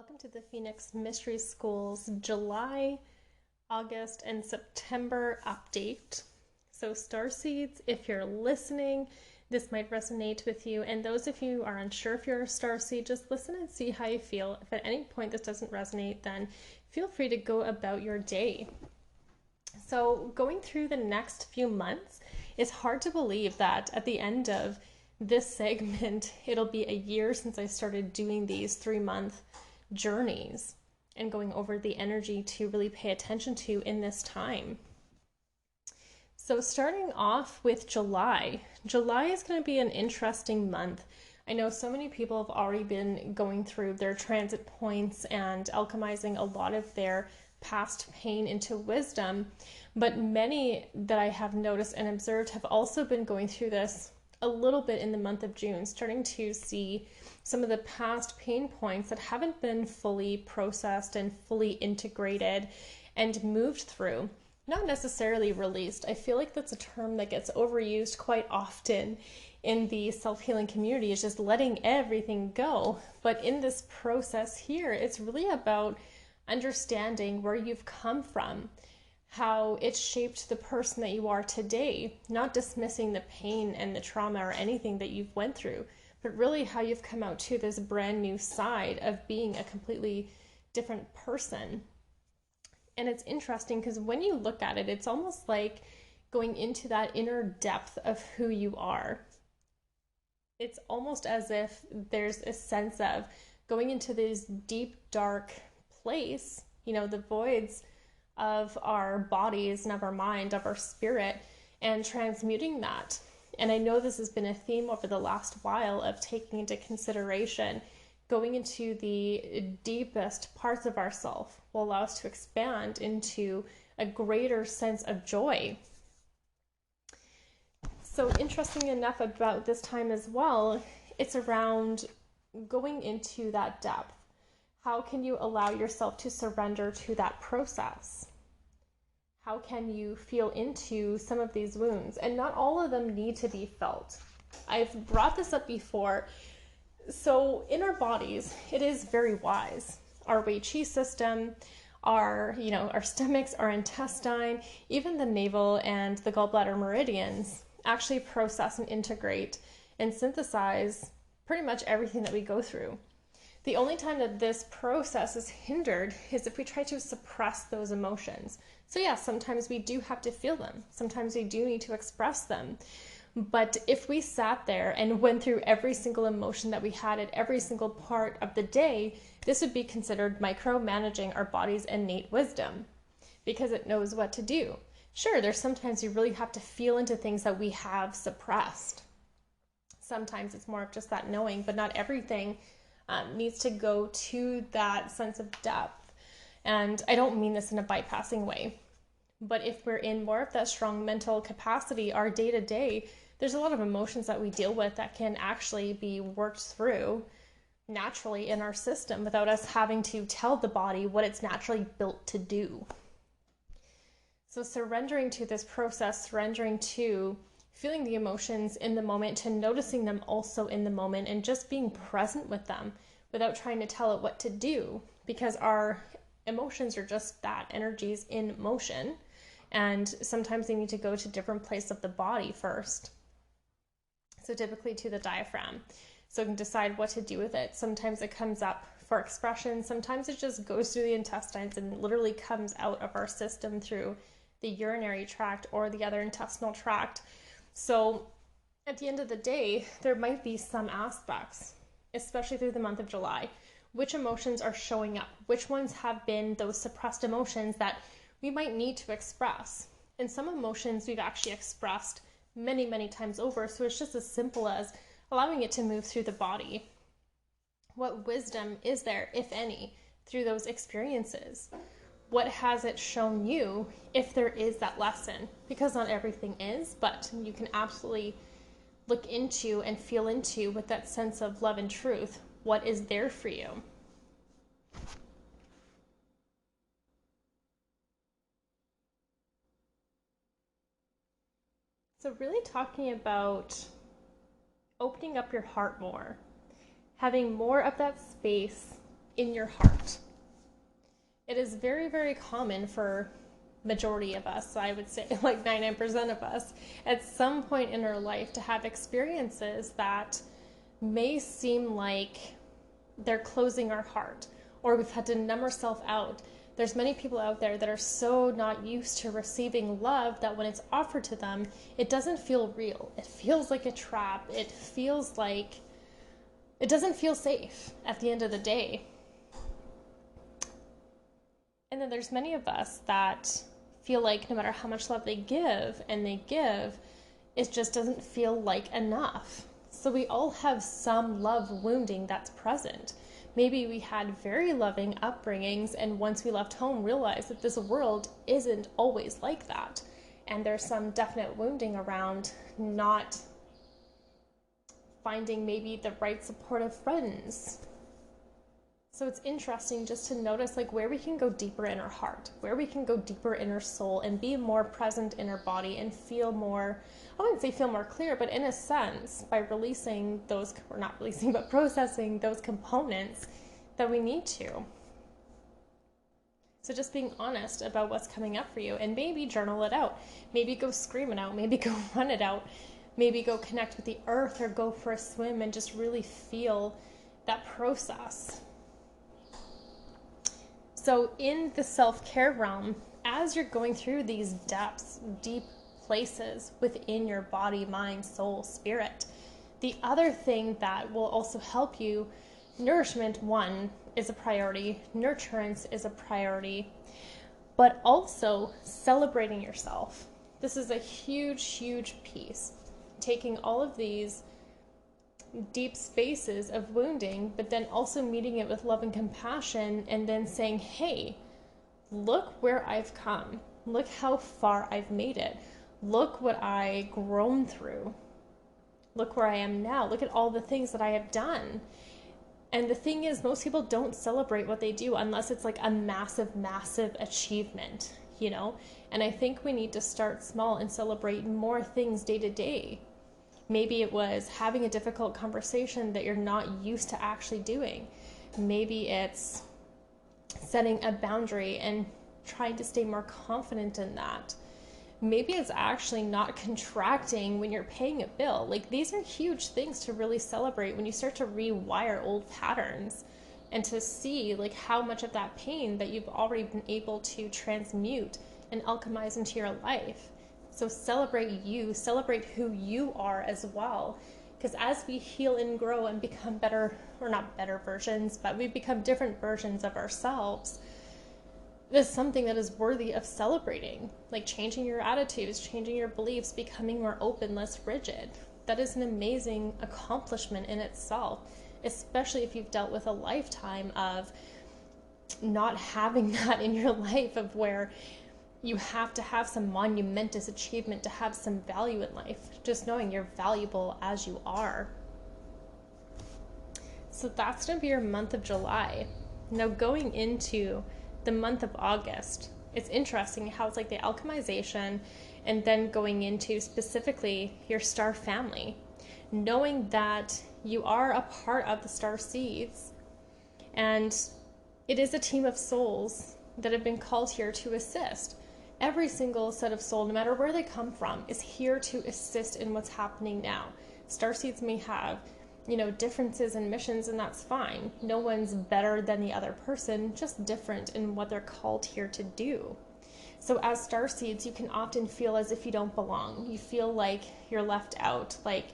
Welcome to the Phoenix Mystery School's July, August, and September update. So starseeds, if you're listening, this might resonate with you. And those of you who are unsure if you're a starseed, just listen and see how you feel. If at any point this doesn't resonate, then feel free to go about your day. So going through the next few months, it's hard to believe that at the end of this segment, it'll be a year since I started doing these 3-month journeys and going over the energy to really pay attention to in this time. So starting off with July is going to be an interesting month. I know so many people have already been going through their transit points and alchemizing a lot of their past pain into wisdom, but many that I have noticed and observed have also been going through this a little bit in the month of June, starting to see some of the past pain points that haven't been fully processed and fully integrated and moved through. Not necessarily released. I feel like that's a term that gets overused quite often in the self-healing community, is just letting everything go. But in this process here, it's really about understanding where you've come from, how it shaped the person that you are today, not dismissing the pain and the trauma or anything that you've went through, but really how you've come out to this brand new side of being a completely different person. And it's interesting because when you look at it, it's almost like going into that inner depth of who you are. It's almost as if there's a sense of going into this deep, dark place, the voids of our bodies and of our mind, of our spirit, and transmuting that. And I know this has been a theme over the last while of taking into consideration going into the deepest parts of ourself will allow us to expand into a greater sense of joy. So interesting enough about this time as well, it's around going into that depth. How can you allow yourself to surrender to that process? How can you feel into some of these wounds? And not all of them need to be felt. I've brought this up before. So in our bodies, it is very wise. Our Wei Qi system, our stomachs, our intestine, even the navel and the gallbladder meridians actually process and integrate and synthesize pretty much everything that we go through. The only time that this process is hindered is if we try to suppress those emotions. So yeah, sometimes we do have to feel them. Sometimes we do need to express them. But if we sat there and went through every single emotion that we had at every single part of the day, this would be considered micromanaging our body's innate wisdom because it knows what to do. Sure, there's sometimes you really have to feel into things that we have suppressed. Sometimes it's more of just that knowing, but not everything needs to go to that sense of depth. And I don't mean this in a bypassing way, but if we're in more of that strong mental capacity, our day-to-day, there's a lot of emotions that we deal with that can actually be worked through naturally in our system without us having to tell the body what it's naturally built to do. So surrendering to this process, surrendering to feeling the emotions in the moment, to noticing them also in the moment, and just being present with them without trying to tell it what to do, because our emotions are just that, energies in motion, and sometimes they need to go to different places of the body first. So typically to the diaphragm, so we can decide what to do with it. Sometimes it comes up for expression, sometimes it just goes through the intestines and literally comes out of our system through the urinary tract or the other intestinal tract. So at the end of the day, there might be some aspects, especially through the month of July, which emotions are showing up, which ones have been those suppressed emotions that we might need to express. And some emotions we've actually expressed many, many times over. So it's just as simple as allowing it to move through the body. What wisdom is there, if any, through those experiences? What has it shown you, if there is that lesson? Because not everything is, but you can absolutely look into and feel into with that sense of love and truth what is there for you. So really talking about opening up your heart more, having more of that space in your heart. It is very, very common for majority of us, I would say like 99% of us, at some point in our life to have experiences that may seem like they're closing our heart, or we've had to numb ourselves out. There's many people out there that are so not used to receiving love that when it's offered to them, it doesn't feel real. It feels like a trap. It feels like it doesn't feel safe at the end of the day. And then there's many of us that feel like no matter how much love they give, it just doesn't feel like enough. So we all have some love wounding that's present. Maybe we had very loving upbringings, and once we left home, realized that this world isn't always like that. And there's some definite wounding around not finding maybe the right supportive friends. So it's interesting just to notice like where we can go deeper in our heart, where we can go deeper in our soul and be more present in our body and feel more, I wouldn't say feel more clear, but in a sense, by releasing those, or not releasing, but processing those components that we need to. So just being honest about what's coming up for you, and maybe journal it out. Maybe go scream it out. Maybe go run it out. Maybe go connect with the earth or go for a swim and just really feel that process. So in the self-care realm, as you're going through these depths, deep places within your body, mind, soul, spirit, the other thing that will also help you, nourishment, one, is a priority, nurturance is a priority, but also celebrating yourself. This is a huge, huge piece. Taking all of these deep spaces of wounding, but then also meeting it with love and compassion, and then saying, hey, look where I've come. Look how far I've made it. Look what I've grown through. Look where I am now. Look at all the things that I have done. And the thing is, most people don't celebrate what they do unless it's like a massive, massive achievement, you know? And I think we need to start small and celebrate more things day to day. Maybe it was having a difficult conversation that you're not used to actually doing. Maybe it's setting a boundary and trying to stay more confident in that. Maybe it's actually not contracting when you're paying a bill. Like, these are huge things to really celebrate when you start to rewire old patterns and to see like how much of that pain that you've already been able to transmute and alchemize into your life. So celebrate you, celebrate who you are as well. Because as we heal and grow and become better, or not better versions, but we become different versions of ourselves, this is something that is worthy of celebrating. Like changing your attitudes, changing your beliefs, becoming more open, less rigid. That is an amazing accomplishment in itself, especially if you've dealt with a lifetime of not having that in your life, of where you have to have some monumentous achievement to have some value in life. Just knowing you're valuable as you are. So that's going to be your month of July. Now going into the month of August, it's interesting how it's like the alchemization and then going into specifically your star family. Knowing that you are a part of the star seeds and it is a team of souls that have been called here to assist. Every single set of soul, no matter where they come from, is here to assist in what's happening now. Starseeds may have, differences in missions, and that's fine. No one's better than the other person, just different in what they're called here to do. So as starseeds, you can often feel as if you don't belong. You feel like you're left out, like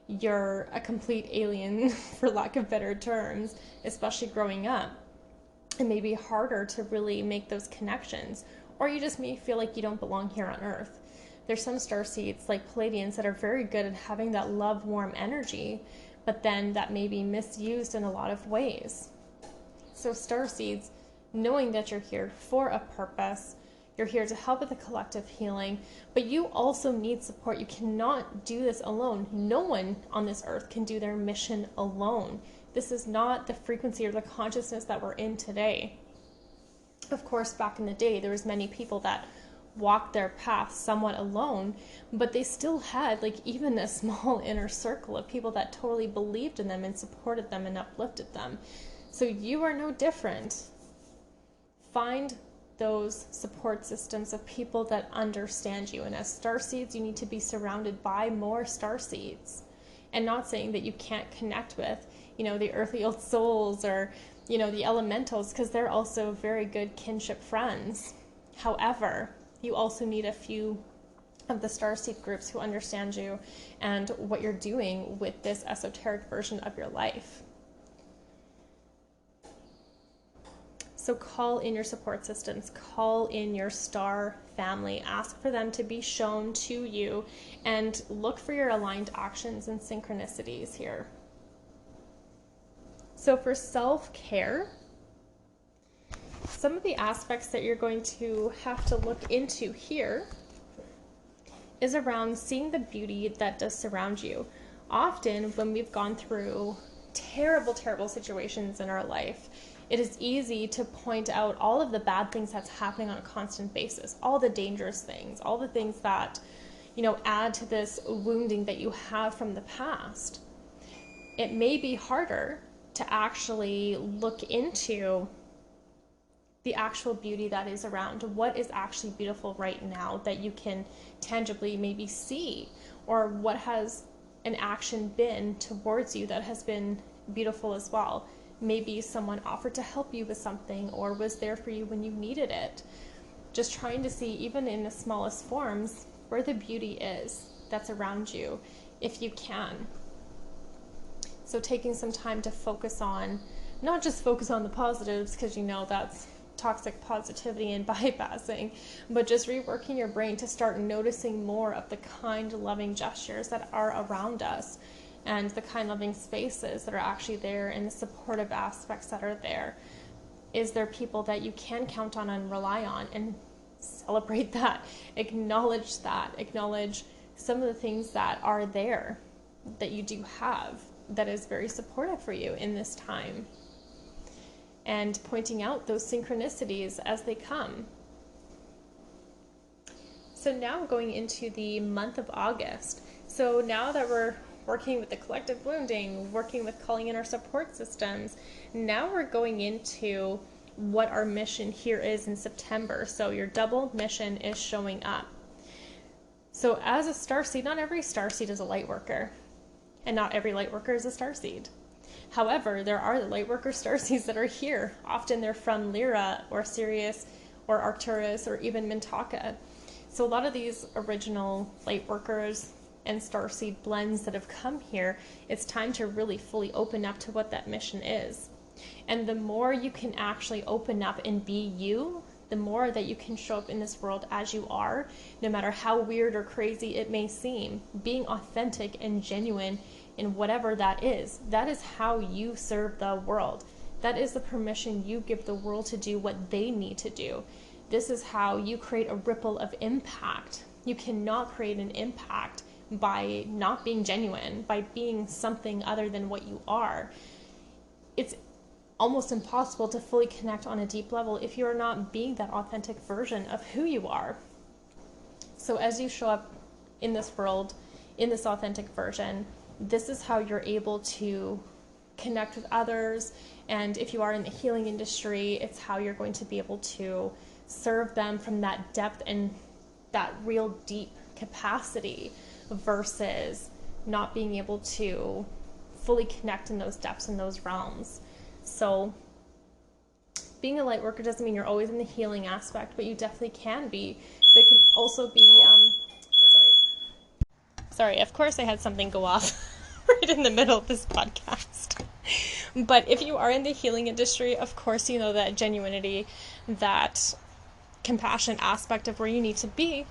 you're a complete alien, for lack of better terms, especially growing up. It may be harder to really make those connections. Or you just may feel like you don't belong here on Earth. There's some starseeds, like Pleiadians, that are very good at having that love, warm energy, but then that may be misused in a lot of ways. So starseeds, knowing that you're here for a purpose, you're here to help with the collective healing, but you also need support. You cannot do this alone. No one on this earth can do their mission alone. This is not the frequency or the consciousness that we're in today. Of course, back in the day, there was many people that walked their path somewhat alone, but they still had like even a small inner circle of people that totally believed in them and supported them and uplifted them. So you are no different. Find those support systems of people that understand you. And as starseeds, you need to be surrounded by more starseeds. And not saying that you can't connect with, the earthly old souls or, the elementals, because they're also very good kinship friends. However, you also need a few of the starseed groups who understand you and what you're doing with this esoteric version of your life. So call in your support systems, call in your star family, ask for them to be shown to you, and look for your aligned actions and synchronicities here. So for self-care, some of the aspects that you're going to have to look into here is around seeing the beauty that does surround you. Often when we've gone through terrible, terrible situations in our life, it is easy to point out all of the bad things that's happening on a constant basis, all the dangerous things, all the things that, add to this wounding that you have from the past. It may be harder to actually look into the actual beauty that is around, what is actually beautiful right now that you can tangibly maybe see, or what has an action been towards you that has been beautiful as well. Maybe someone offered to help you with something or was there for you when you needed it. Just trying to see, even in the smallest forms, where the beauty is that's around you, if you can. So taking some time to focus on, not just focus on the positives, because that's toxic positivity and bypassing, but just reworking your brain to start noticing more of the kind, loving gestures that are around us, and the kind, loving spaces that are actually there, and the supportive aspects that are there. Is there people that you can count on and rely on, and celebrate that, acknowledge some of the things that are there that you do have that is very supportive for you in this time, and pointing out those synchronicities as they come. So now going into the month of August. So now that we're working with the collective wounding, working with calling in our support systems, now we're going into what our mission here is in September. So your double mission is showing up. So as a starseed, not every starseed is a light worker, and not every light worker is a starseed. However, there are the lightworker starseeds that are here. Often they're from Lyra or Sirius or Arcturus or even Mintaka. So a lot of these original lightworkers and starseed blends that have come here, it's time to really fully open up to what that mission is. And the more you can actually open up and be you, the more that you can show up in this world as you are, no matter how weird or crazy it may seem. Being authentic and genuine in whatever that is how you serve the world. That is the permission you give the world to do what they need to do. This is how you create a ripple of impact. You cannot create an impact by not being genuine, by being something other than what you are. It's almost impossible to fully connect on a deep level if you are not being that authentic version of who you are. So as you show up in this world, in this authentic version, this is how you're able to connect with others. And if you are in the healing industry, it's how you're going to be able to serve them from that depth and that real deep capacity, versus not being able to fully connect in those depths and those realms. So being a light worker doesn't mean you're always in the healing aspect, but you definitely can be. But it can also be, sorry, of course I had something go off right in the middle of this podcast. But if you are in the healing industry, of course you know that genuinity, that compassion aspect of where you need to be.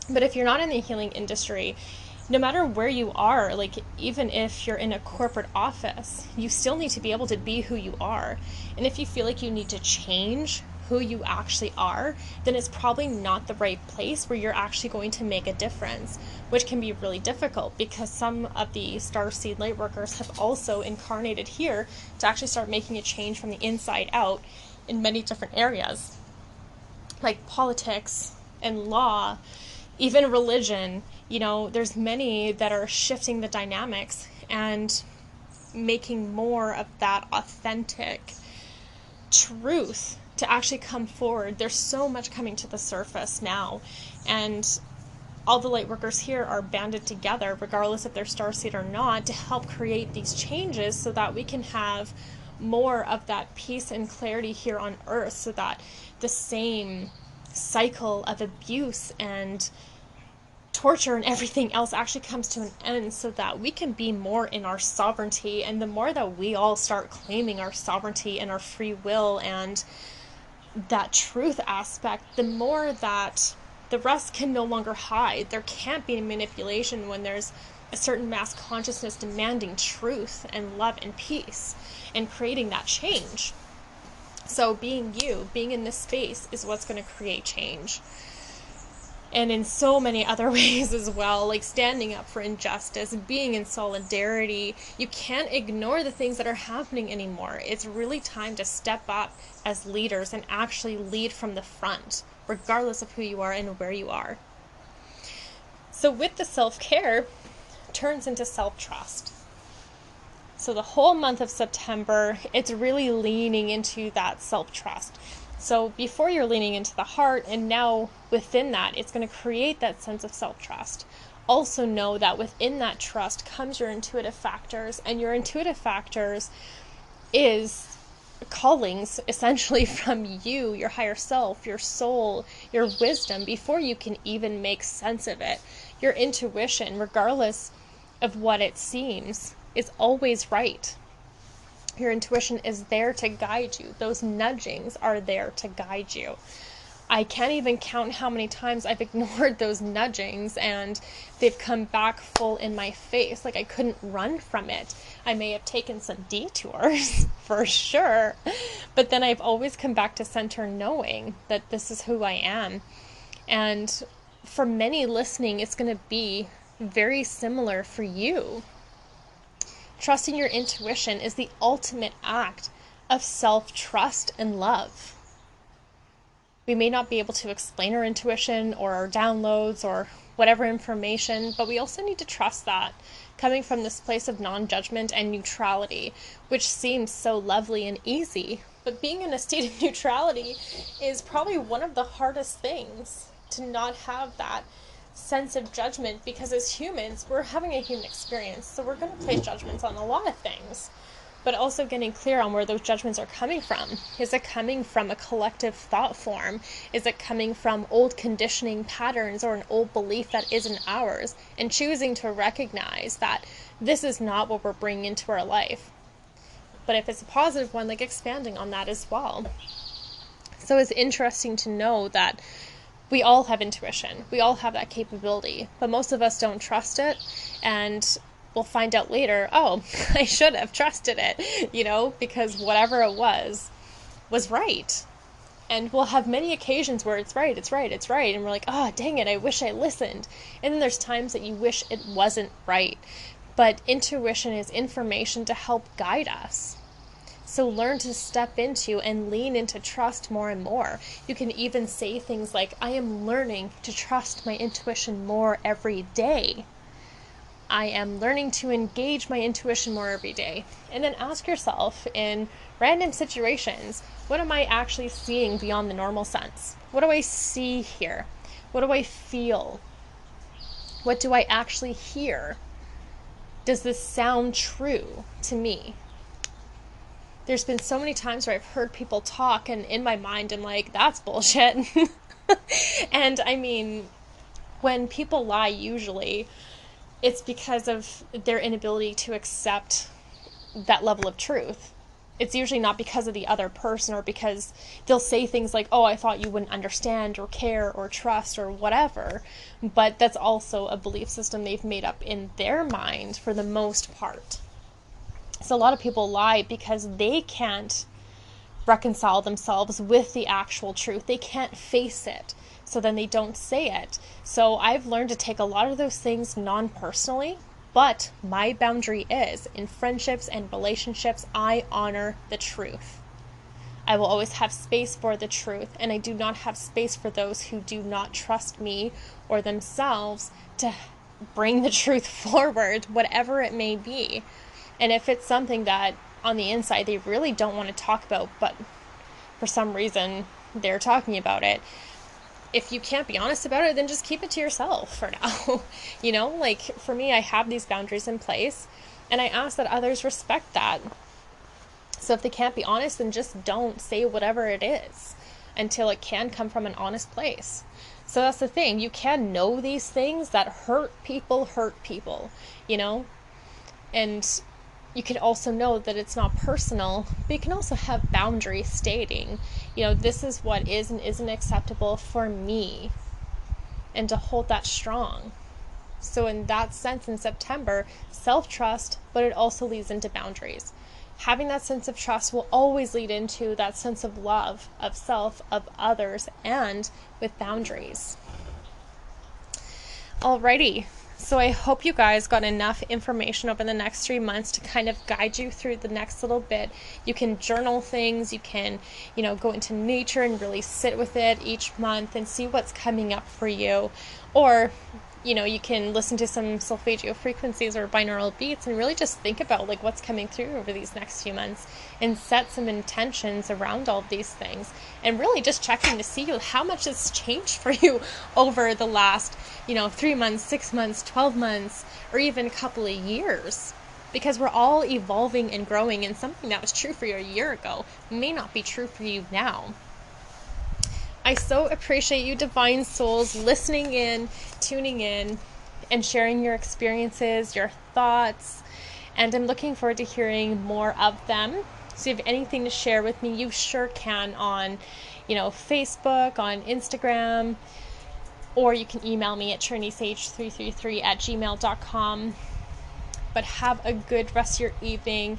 But if you're not in the healing industry, no matter where you are, like even if you're in a corporate office, you still need to be able to be who you are. And if you feel like you need to change who you actually are, then it's probably not the right place where you're actually going to make a difference, which can be really difficult because some of the starseed lightworkers have also incarnated here to actually start making a change from the inside out in many different areas, like politics and law, even religion. You know, there's many that are shifting the dynamics, and making more of that authentic truth to actually come forward. There's so much coming to the surface now, and all the light workers here are banded together, regardless if they're starseed or not, to help create these changes so that we can have more of that peace and clarity here on earth, so that the same cycle of abuse and torture and everything else actually comes to an end, so that we can be more in our sovereignty. And the more that we all start claiming our sovereignty and our free will and that truth aspect, the more that the rest can no longer hide. There can't be manipulation when there's a certain mass consciousness demanding truth and love and peace and creating that change. So being you, being in this space is what's going to create change. And in so many other ways as well, like standing up for injustice, being in solidarity. You can't ignore the things that are happening anymore. It's really time to step up as leaders and actually lead from the front, regardless of who you are and where you are. So with the self-care, turns into self-trust. So the whole month of September, it's really leaning into that self-trust. So before you're leaning into the heart, and now within that, it's going to create that sense of self-trust. Also know that within that trust comes your intuitive factors, and your intuitive factors is callings essentially from you, your higher self, your soul, your wisdom, before you can even make sense of it. Your intuition, regardless of what it seems, is always right. Your intuition is there to guide you. Those nudgings are there to guide you. I can't even count how many times I've ignored those nudgings and they've come back full in my face. Like I couldn't run from it. I may have taken some detours for sure, but then I've always come back to center knowing that this is who I am. And for many listening, it's going to be very similar for you. Trusting your intuition is the ultimate act of self-trust and love. We may not be able to explain our intuition or our downloads or whatever information, but we also need to trust that, coming from this place of non-judgment and neutrality, which seems so lovely and easy. But being in a state of neutrality is probably one of the hardest things, to not have that sense of judgment, because as humans, we're having a human experience, so we're going to place judgments on a lot of things, but also getting clear on where those judgments are coming from. Is it coming from a collective thought form? Is it coming from old conditioning patterns or an old belief that isn't ours? And choosing to recognize that this is not what we're bringing into our life. But if it's a positive one, like expanding on that as well. So it's interesting to know that we all have intuition. We all have that capability, but most of us don't trust it, and we'll find out later, oh, I should have trusted it, because whatever it was right. And we'll have many occasions where it's right, and we're like, oh, dang it, I wish I listened. And then there's times that you wish it wasn't right. But intuition is information to help guide us. So learn to step into and lean into trust more and more. You can even say things like, I am learning to trust my intuition more every day. I am learning to engage my intuition more every day. And then ask yourself in random situations, what am I actually seeing beyond the normal sense? What do I see here? What do I feel? What do I actually hear? Does this sound true to me? There's been so many times where I've heard people talk, and in my mind I'm like, that's bullshit. And I mean, when people lie, usually it's because of their inability to accept that level of truth. It's usually not because of the other person, or because they'll say things like, oh, I thought you wouldn't understand or care or trust or whatever. But that's also a belief system they've made up in their mind for the most part. So a lot of people lie because they can't reconcile themselves with the actual truth. They can't face it. So then they don't say it. So I've learned to take a lot of those things non-personally, but my boundary is, in friendships and relationships, I honor the truth. I will always have space for the truth, and I do not have space for those who do not trust me or themselves to bring the truth forward, whatever it may be. And if it's something that on the inside they really don't want to talk about, but for some reason they're talking about it, if you can't be honest about it, then just keep it to yourself for now. You know, like for me, I have these boundaries in place, and I ask that others respect that. So if they can't be honest, then just don't say whatever it is until it can come from an honest place. So that's the thing. You can know these things that hurt people, you know? And you can also know that it's not personal, but you can also have boundaries stating, you know, this is what is and isn't acceptable for me, and to hold that strong. So in that sense, in September, self-trust, but it also leads into boundaries. Having that sense of trust will always lead into that sense of love, of self, of others, and with boundaries. Alrighty. So I hope you guys got enough information over the next 3 months to kind of guide you through the next little bit. You can journal things, you can, you know, go into nature and really sit with it each month and see what's coming up for you. Or, you know, you can listen to some solfeggio frequencies or binaural beats and really just think about like what's coming through over these next few months and set some intentions around all of these things, and really just checking to see how much has changed for you over the last, you know, 3 months, 6 months, 12 months, or even a couple of years. Because we're all evolving and growing, and something that was true for you a year ago may not be true for you now. I so appreciate you, divine souls, listening in, tuning in, and sharing your experiences, your thoughts, and I'm looking forward to hearing more of them. So if you have anything to share with me, you sure can on, you know, Facebook, on Instagram, or you can email me at chernysage333@gmail.com. But have a good rest of your evening,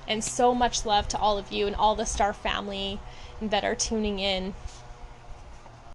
and so much love to all of you and all the Star family that are tuning in.